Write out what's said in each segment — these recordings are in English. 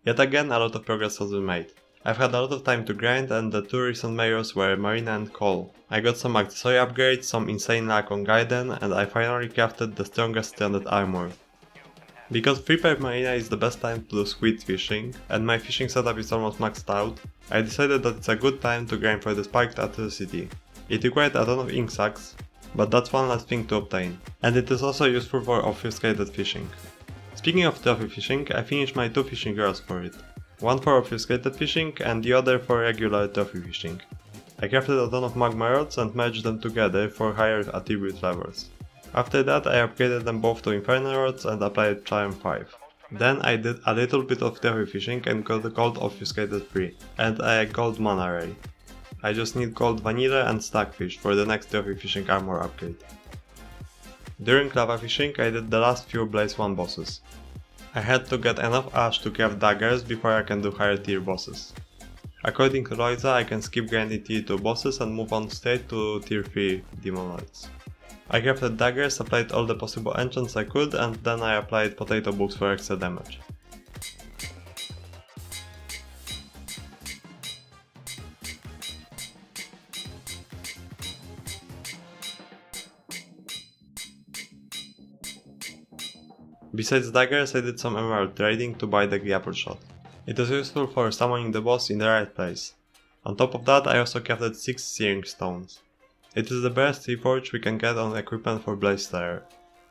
Yet again, a lot of progress has been made. I've had a lot of time to grind, and the two recent majors were Marina and Coal. I got some accessory upgrades, some insane luck on Gaiden, and I finally crafted the strongest stranded armor. Because 3 per Marina is the best time to do squid fishing, and my fishing setup is almost maxed out, I decided that it's a good time to grind for the spiked atrocity. It required a ton of ink sacs, but that's one last thing to obtain, and it is also useful for obfuscated fishing. Speaking of trophy fishing, I finished my 2 fishing rods for it. One for obfuscated fishing and the other for regular trophy fishing. I crafted a ton of magma rods and merged them together for higher attribute levels. After that I upgraded them both to inferno rods and applied charm 5. Then I did a little bit of trophy fishing and got the gold obfuscated 3, and a gold mana ray. I just need gold vanilla and stackfish for the next trophy fishing armor upgrade. During lava fishing I did the last few Blaze 1 bosses. I had to get enough ash to craft daggers before I can do higher tier bosses. According to Loiza, I can skip grinding tier 2 bosses and move on straight to tier 3 demonoids. I crafted daggers, applied all the possible enchants I could, and then I applied potato books for extra damage. Besides daggers, I did some emerald trading to buy the grapple shot. It is useful for summoning the boss in the right place. On top of that, I also crafted 6 searing stones. It is the best reforge we can get on equipment for Blaze Slayer.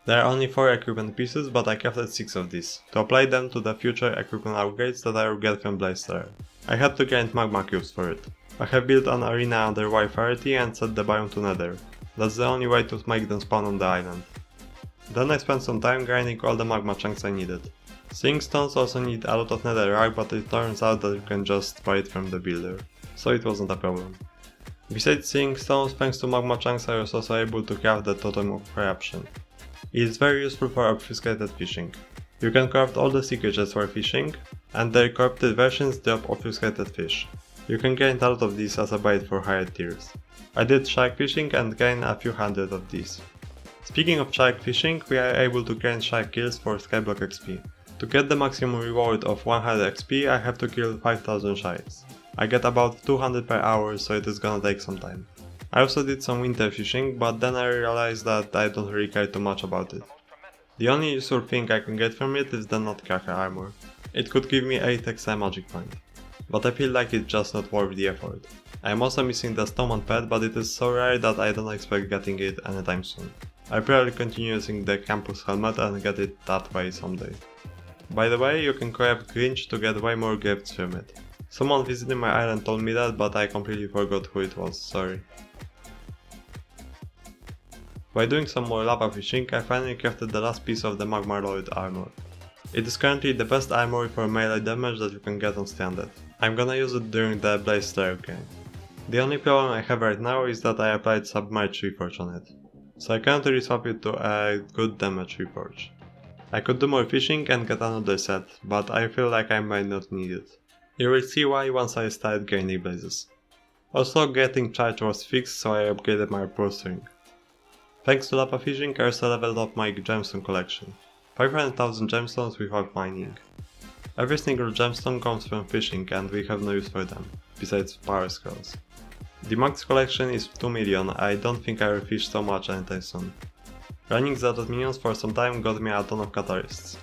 There are only 4 equipment pieces, but I crafted 6 of these, to apply them to the future equipment upgrades that I will get from Blaze Slayer. I had to grind magma cubes for it. I have built an arena under Y30 and set the biome to nether. That's the only way to make them spawn on the island. Then I spent some time grinding all the magma chunks I needed. Seeing stones also need a lot of netherrack, but it turns out that you can just buy it from the builder, so it wasn't a problem. Besides seeing stones, thanks to magma chunks I was also able to craft the totem of corruption. It is very useful for obfuscated fishing. You can craft all the secret chests for fishing, and their corrupted versions drop obfuscated fish. You can gain a lot of these as a bait for higher tiers. I did shark fishing and gained a few hundred of these. Speaking of shark fishing, we are able to gain shark kills for Skyblock XP. To get the maximum reward of 100 XP, I have to kill 5000 sharks. I get about 200 per hour, so it is gonna take some time. I also did some winter fishing, but then I realized that I don't really care too much about it. The only useful thing I can get from it is the Nutcracker armor. It could give me 8 extra magic points, but I feel like it's just not worth the effort. I am also missing the Stoneman pet, but it is so rare that I don't expect getting it anytime soon. I'll probably continue using the campus helmet and get it that way someday. By the way, you can craft Grinch to get way more gifts from it. Someone visiting my island told me that, but I completely forgot who it was, sorry. By doing some more lava fishing, I finally crafted the last piece of the Magma Lord armor. It is currently the best armor for melee damage that you can get on standard. I'm gonna use it during the Blaze Slayer game. The only problem I have right now is that I applied Submerged Reforge on it, so I can't really swap it to a good damage Reforge. I could do more fishing and get another set, but I feel like I might not need it. You will see why once I start gaining blazes. Also, getting charge was fixed, so I upgraded my pulse ring. Thanks to lava fishing, I also leveled up my gemstone collection. 500,000 gemstones without mining. Every single gemstone comes from fishing and we have no use for them, besides power scrolls. The max collection is 2 million, I don't think I will fish so much anytime soon. Running Zealot minions for some time got me a ton of catalysts.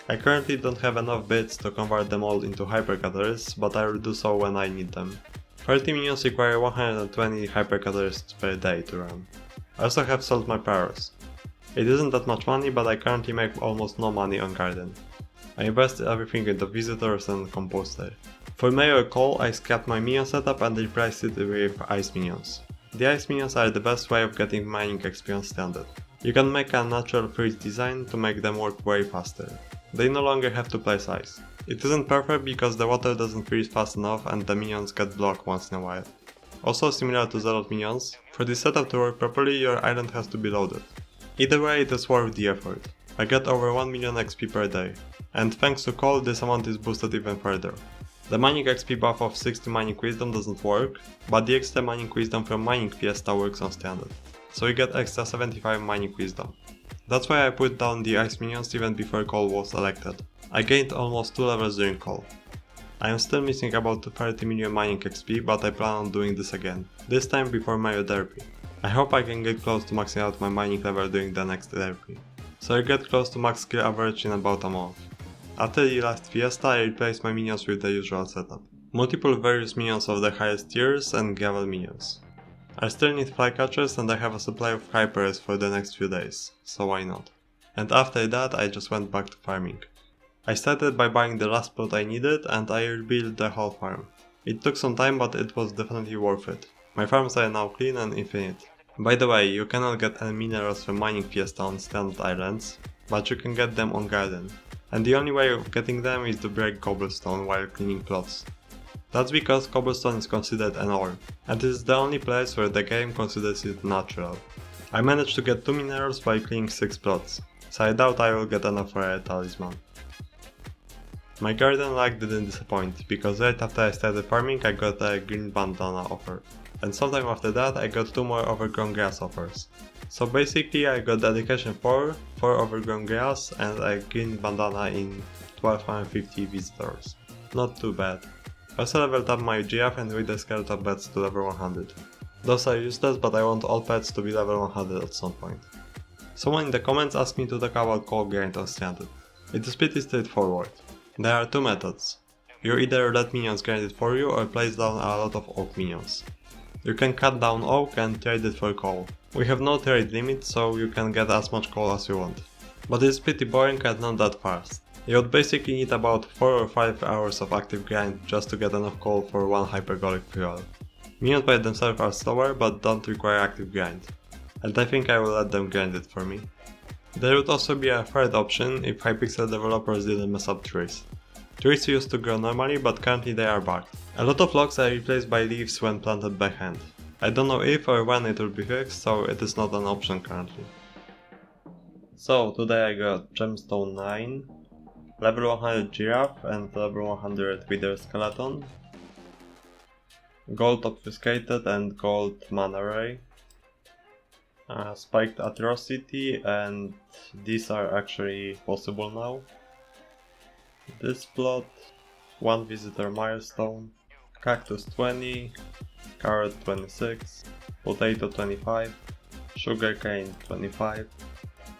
I currently don't have enough bits to convert them all into hyper catalysts, but I will do so when I need them. 30 minions require 120 hyper catalysts per day to run. I also have sold my powers. It isn't that much money, but I currently make almost no money on Garden. I invested everything into visitors and composter. For Mayor Call, I scrapped my minion setup and replaced it with ice minions. The ice minions are the best way of getting mining experience standard. You can make a natural freeze design to make them work way faster. They no longer have to place ice. It isn't perfect because the water doesn't freeze fast enough and the minions get blocked once in a while. Also similar to Zealot minions, for this setup to work properly your island has to be loaded. Either way it is worth the effort. I get over 1 million XP per day, and thanks to Call this amount is boosted even further. The mining XP buff of 60 mining wisdom doesn't work, but the extra mining wisdom from mining fiesta works on standard, so you get extra 75 mining wisdom. That's why I put down the ice minions even before Call was elected. I gained almost 2 levels during Call. I am still missing about 30 million mining XP, but I plan on doing this again, this time before my derpy. I hope I can get close to maxing out my mining level during the next derpy. So I get close to max skill average in about a month. After the last fiesta, I replaced my minions with the usual setup. Multiple various minions of the highest tiers and gravel minions. I still need flycatchers and I have a supply of hypers for the next few days, so why not? And after that I just went back to farming. I started by buying the last plot I needed and I rebuilt the whole farm. It took some time, but it was definitely worth it. My farms are now clean and infinite. By the way, you cannot get any minerals from mining fiesta on standard islands, but you can get them on garden. And the only way of getting them is to break cobblestone while cleaning plots. That's because cobblestone is considered an ore, and it is the only place where the game considers it natural. I managed to get 2 minerals by cleaning 6 plots, so I doubt I will get enough for a talisman. My garden luck didn't disappoint, because right after I started farming I got a green bandana offer, and sometime after that I got 2 more overgrown grass offers. So basically I got dedication 4 overgrown grass and a green bandana in 1250 visitors. Not too bad. I also leveled up my giraffe and reader skeleton pets to level 100. Those are useless, but I want all pets to be level 100 at some point. Someone in the comments asked me to talk about coal grind on standard. It is pretty straightforward. There are 2 methods. You either let minions grind it for you or place down a lot of oak minions. You can cut down oak and trade it for coal. We have no trade limit, so you can get as much coal as you want. But it's pretty boring and not that fast. You would basically need about 4 or 5 hours of active grind just to get enough coal for one hypergolic fuel. Minions by themselves are slower but don't require active grind. And I think I will let them grind it for me. There would also be a third option if Hypixel developers didn't mess up trees. Trees used to grow normally, but currently they are bugged. A lot of logs are replaced by leaves when planted by hand. I don't know if or when it will be fixed, so it is not an option currently. So today I got gemstone 9, level 100 giraffe and level 100 wither skeleton, gold obfuscated and gold mana ray, spiked atrocity, and these are actually possible now. This plot, 1 visitor milestone, cactus 20, carrot 26, potato 25, sugarcane 25,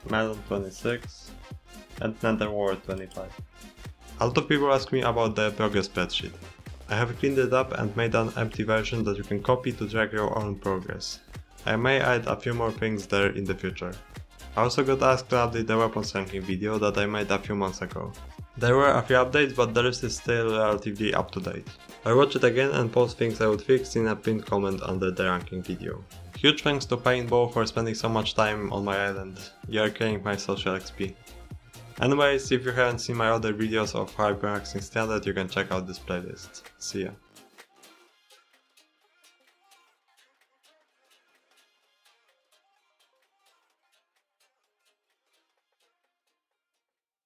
melon 26, and nether wart 25. A lot of people ask me about the progress spreadsheet. I have cleaned it up and made an empty version that you can copy to drag your own progress. I may add a few more things there in the future. I also got asked to update the weapons ranking video that I made a few months ago. There were a few updates, but the rest is still relatively up to date. I'll watch it again and post things I would fix in a pinned comment under the ranking video. Huge thanks to Paintball for spending so much time on my island. You are carrying my social XP. Anyways, if you haven't seen my other videos of Hypermaxing standard, you can check out this playlist. See ya.